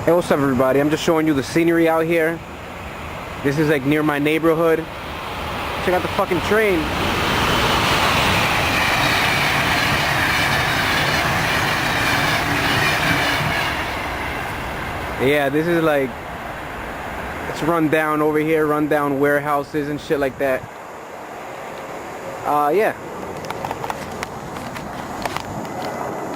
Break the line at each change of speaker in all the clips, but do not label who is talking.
Hey, what's up everybody? I'm just showing you the scenery out here. This is like near my neighborhood. Check out the fucking train. Yeah, this is like, it's run down over here, run down warehouses and shit like that. Yeah.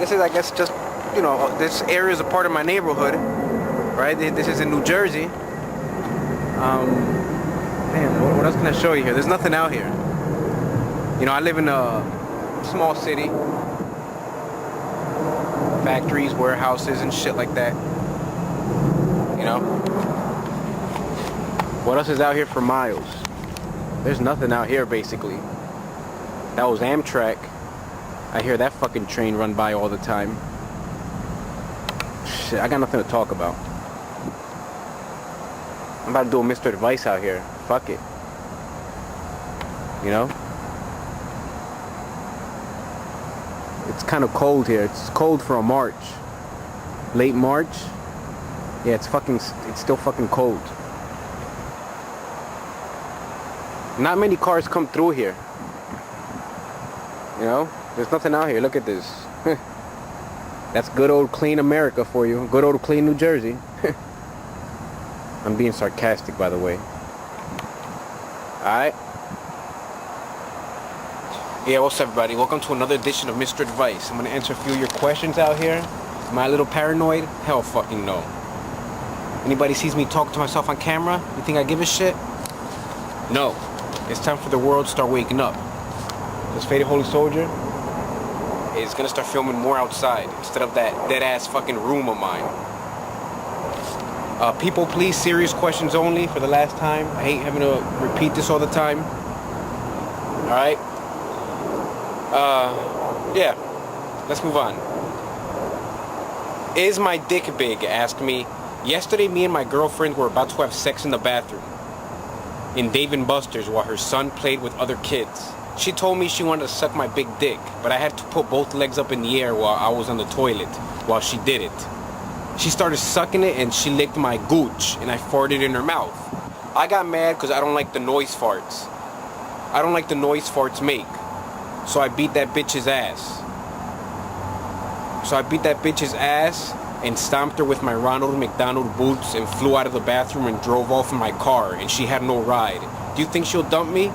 This is, I guess, just, you know, this area is a part of my neighborhood, right? This is in New Jersey. Man, what else can I show you here? There's nothing out here. You know, I live in a small city. Factories, warehouses, and shit like that. You know? What else is out here for miles? There's nothing out here, basically. That was Amtrak. I hear that fucking train run by all the time. Shit, I got nothing to talk about. I'm about to do a Mr. Advice out here. Fuck it. You know? It's kind of cold here. It's cold for a March. Late March. Yeah, it's still fucking cold. Not many cars come through here. You know? There's nothing out here. Look at this. That's good old clean America for you. Good old clean New Jersey. I'm being sarcastic, by the way. Alright? Yeah, what's up, everybody? Welcome to another edition of Mr. Advice. I'm gonna answer a few of your questions out here. Am I a little paranoid? Hell fucking no. Anybody sees me talk to myself on camera? You think I give a shit? No. It's time for the world to start waking up. This Faded Holy Soldier is gonna start filming more outside instead of that dead-ass fucking room of mine. People, please, serious questions only for the last time. I hate having to repeat this all the time. Alright? Yeah. Let's move on. Is my dick big? Ask me. Yesterday, me and my girlfriend were about to have sex in the bathroom in Dave & Buster's while her son played with other kids. She told me she wanted to suck my big dick, but I had to put both legs up in the air while I was on the toilet while she did it. She started sucking it and she licked my gooch and I farted in her mouth. I got mad because I don't like the noise farts. I don't like the noise farts make. So I beat that bitch's ass. And stomped her with my Ronald McDonald boots and flew out of the bathroom and drove off in my car and she had no ride. Do you think she'll dump me?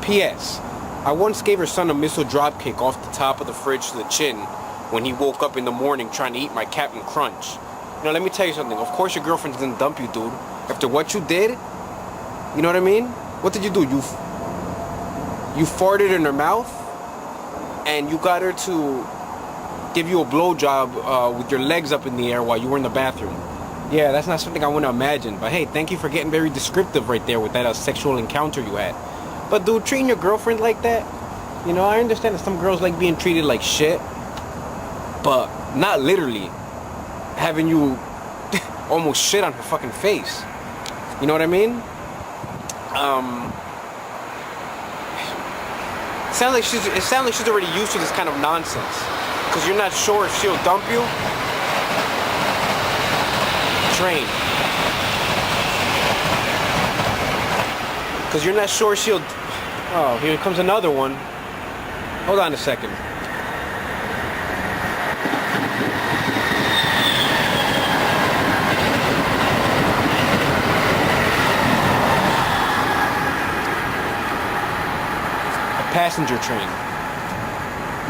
P.S. I once gave her son a missile dropkick off the top of the fridge to the chin when he woke up in the morning trying to eat my Captain Crunch. You know, let me tell you something. Of course your girlfriend didn't dump you, dude. After what you did, you know what I mean? What did you do? You farted in her mouth and you got her to give you a blowjob with your legs up in the air while you were in the bathroom. Yeah, that's not something I want to imagine. But hey, thank you for getting very descriptive right there with that sexual encounter you had. But dude, treating your girlfriend like that, you know, I understand that some girls like being treated like shit, but not literally having you almost shit on her fucking face. You know what I mean? It sounds like she's already used to this kind of nonsense. Because you're not sure if she'll dump you. Train. Because you're not sure she'll... Oh, here comes another one. Hold on a second. A passenger train.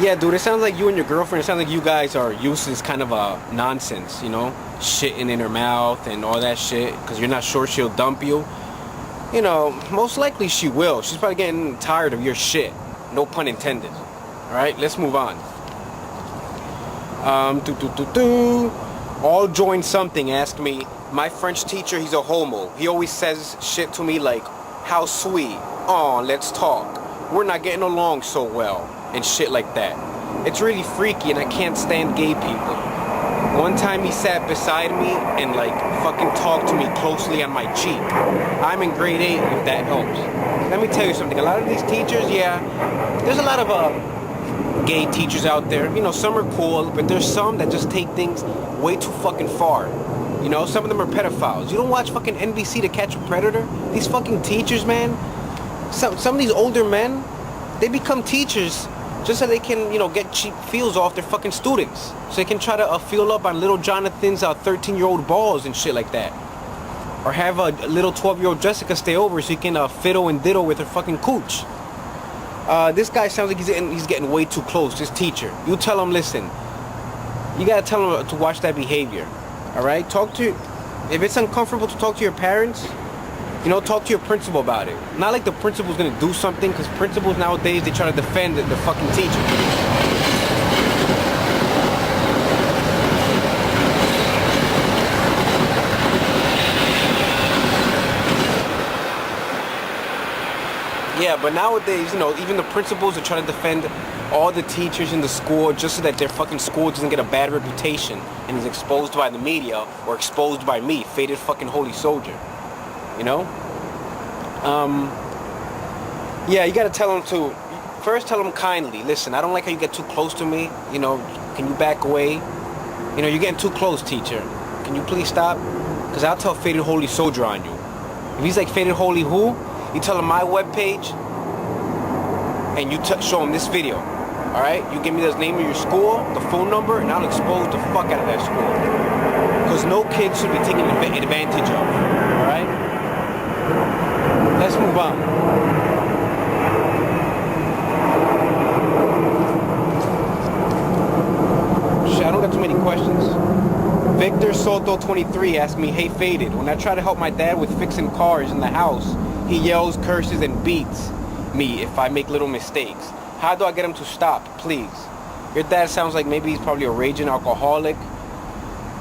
Yeah, dude, it sounds like you and your girlfriend, it sounds like you guys are used to this kind of nonsense, you know? Shitting in her mouth and all that shit, because you're not sure she'll dump you. You know, most likely she will. She's probably getting tired of your shit. No pun intended. Alright, let's move on. All join something asked me, my French teacher, he's a homo. He always says shit to me like, how sweet. Aw, let's talk. We're not getting along so well. And shit like that. It's really freaky and I can't stand gay people. One time he sat beside me and like fucking talked to me closely on my cheek. I'm in grade 8 if that helps. Let me tell you something, a lot of these teachers, yeah, there's a lot of gay teachers out there. You know, some are cool, but there's some that just take things way too fucking far. You know, some of them are pedophiles. You don't watch fucking NBC To Catch a Predator? These fucking teachers, man. Some of these older men, they become teachers just so they can, you know, get cheap feels off their fucking students. So they can try to feel up on little Jonathan's 13-year-old balls and shit like that. Or have a little 12-year-old Jessica stay over so he can fiddle and diddle with her fucking cooch. This guy sounds like he's getting way too close, this teacher. You tell him, listen, you gotta tell him to watch that behavior. Alright? If it's uncomfortable to talk to your parents, you know, talk to your principal about it. Not like the principal's gonna do something, because principals nowadays, they try to defend the fucking teacher. Yeah, but nowadays, you know, even the principals are trying to defend all the teachers in the school just so that their fucking school doesn't get a bad reputation and is exposed by the media or exposed by me, Faded fucking Holy Soldier. You know? Yeah, you gotta tell them to, first tell them kindly, listen, I don't like how you get too close to me, you know, can you back away? You know, you're getting too close, teacher. Can you please stop? Because I'll tell Faded Holy Soldier on you. If he's like Faded Holy who? You tell him my webpage, and you show him this video. Alright? You give me the name of your school, the phone number, and I'll expose the fuck out of that school. Because no kid should be taken advantage of. Alright? Let's move on. Shit, I don't got too many questions. Victor Soto 23 asked me, hey Faded, when I try to help my dad with fixing cars in the house, he yells, curses, and beats me if I make little mistakes. How do I get him to stop, please? Your dad sounds like maybe he's probably a raging alcoholic.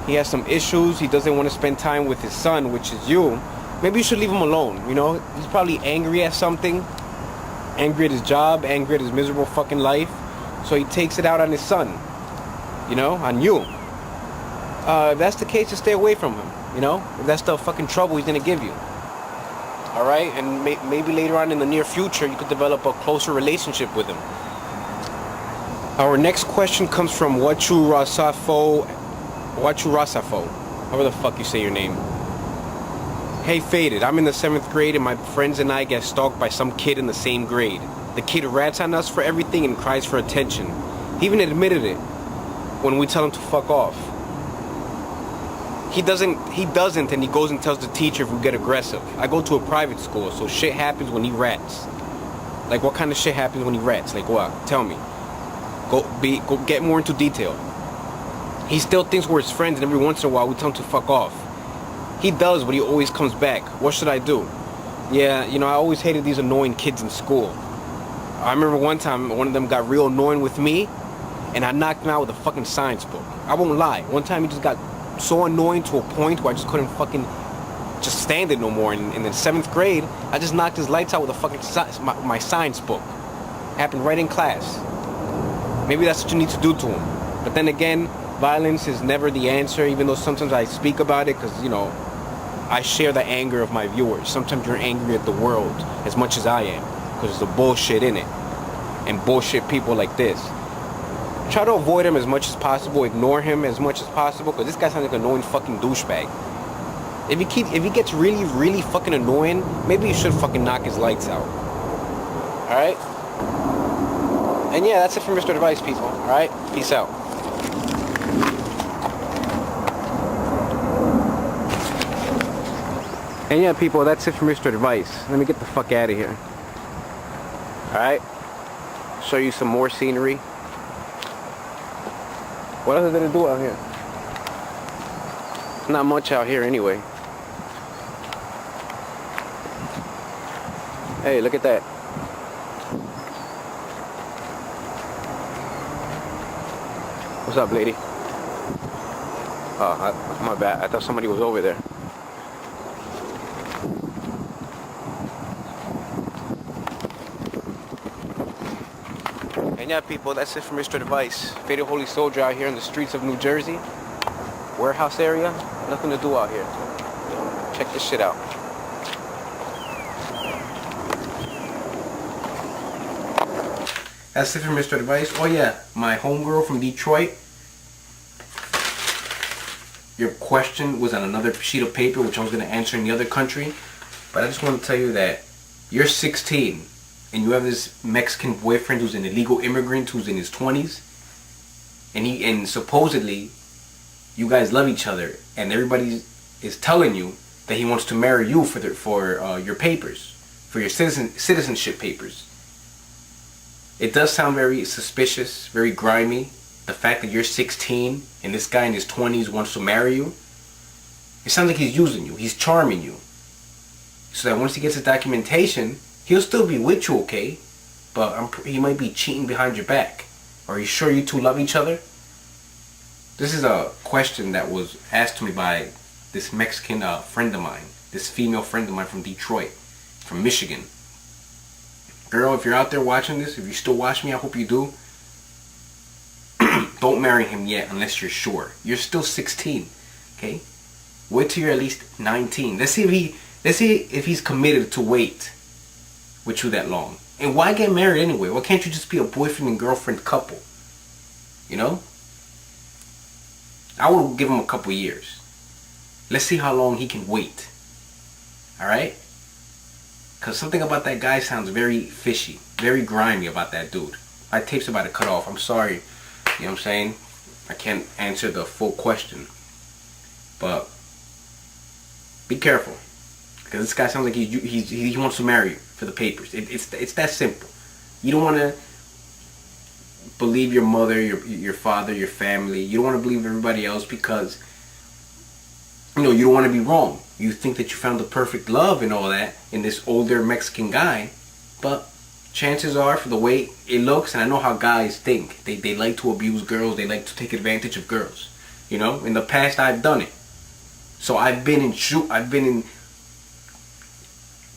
He has some issues. He doesn't want to spend time with his son, which is you. Maybe you should leave him alone, you know? He's probably angry at something. Angry at his job, angry at his miserable fucking life. So he takes it out on his son. You know? On you. If that's the case, just stay away from him, you know? If that's the fucking trouble he's gonna give you. Alright, and maybe later on in the near future you could develop a closer relationship with him. Our next question comes from Wachu Rasafo, however the fuck you say your name. Hey Faded, I'm in the 7th grade and my friends and I get stalked by some kid in the same grade. The kid rats on us for everything and cries for attention. He even admitted it when we tell him to fuck off. He doesn't, and he goes and tells the teacher if we get aggressive. I go to a private school, so shit happens when he rats. Like, what kind of shit happens when he rats? Like, what? Tell me. Go get more into detail. He still thinks we're his friends, and every once in a while we tell him to fuck off. He does, but he always comes back. What should I do? Yeah, you know, I always hated these annoying kids in school. I remember one time, one of them got real annoying with me, and I knocked him out with a fucking science book. I won't lie. One time he just got so annoying to a point where I just couldn't fucking just stand it no more. In the 7th grade, I just knocked his lights out with a fucking my science book. Happened right in class. Maybe that's what you need to do to him. But then again, violence is never the answer, even though sometimes I speak about it because, you know, I share the anger of my viewers. Sometimes you're angry at the world as much as I am because there's the bullshit in it. And bullshit people like this. Try to avoid him as much as possible, ignore him as much as possible, because this guy sounds like an annoying fucking douchebag. If he gets really, really fucking annoying, maybe you should fucking knock his lights out. Alright? And yeah, that's it for Mr. Advice, people. Alright? Peace out. And yeah, people, that's it for Mr. Advice. Let me get the fuck out of here. Alright? Show you some more scenery. What else is there to do out here? Not much out here anyway. Hey, look at that. What's up, lady? Oh, my bad. I thought somebody was over there. And yeah, people, that's it for Mr. Advice. Faded Holy Soldier out here in the streets of New Jersey. Warehouse area. Nothing to do out here. Check this shit out. That's it for Mr. Advice. Oh yeah, my homegirl from Detroit. your question was on another sheet of paper, which I was going to answer in the other country. But I just want to tell you that you're 16 and you have this Mexican boyfriend who's an illegal immigrant who's in his 20s, and supposedly you guys love each other, and everybody is telling you that he wants to marry you for your papers, for your citizenship papers. It does sound very suspicious, very grimy. The fact that you're 16 and this guy in his 20s wants to marry you, it sounds like he's using you. He's charming you. So that once he gets his documentation, he'll still be with you, okay? But he might be cheating behind your back. Are you sure you two love each other? This is a question that was asked to me by this Mexican friend of mine. This female friend of mine from Detroit, from Michigan. Girl, if you're out there watching this, if you still watch me, I hope you do. Don't marry him yet unless you're sure. You're still 16, okay? Wait till you're at least 19. Let's see if he's committed to wait with you that long. And why get married anyway? Why can't you just be a boyfriend and girlfriend couple? You know? I would give him a couple years. Let's see how long he can wait. Alright? Because something about that guy sounds very fishy. Very grimy about that dude. My tape's about to cut off. I'm sorry. You know what I'm saying? I can't answer the full question. But be careful. Because this guy sounds like he wants to marry you for the papers. It's that simple. You don't want to believe your mother, your father, your family. You don't want to believe everybody else because, you know, you don't want to be wrong. You think that you found the perfect love and all that in this older Mexican guy. But chances are, for the way it looks, and I know how guys think, they like to abuse girls. They like to take advantage of girls. You know, in the past I've done it. So I've been in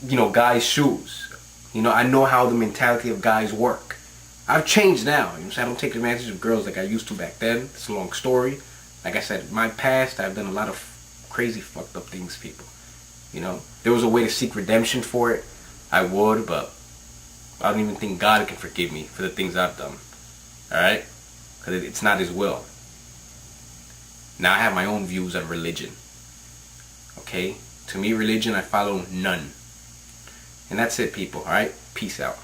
you know, guys' shoes. You know, I know how the mentality of guys work. I've changed now. You know, so I don't take advantage of girls like I used to back then. It's a long story. Like I said, in my past, I've done a lot of crazy fucked up things, people. You know, there was a way to seek redemption for it, I would, but I don't even think God can forgive me for the things I've done. Alright? Because it's not His will. Now I have my own views on religion. Okay? To me, religion, I follow none. And that's it, people. Alright? Peace out.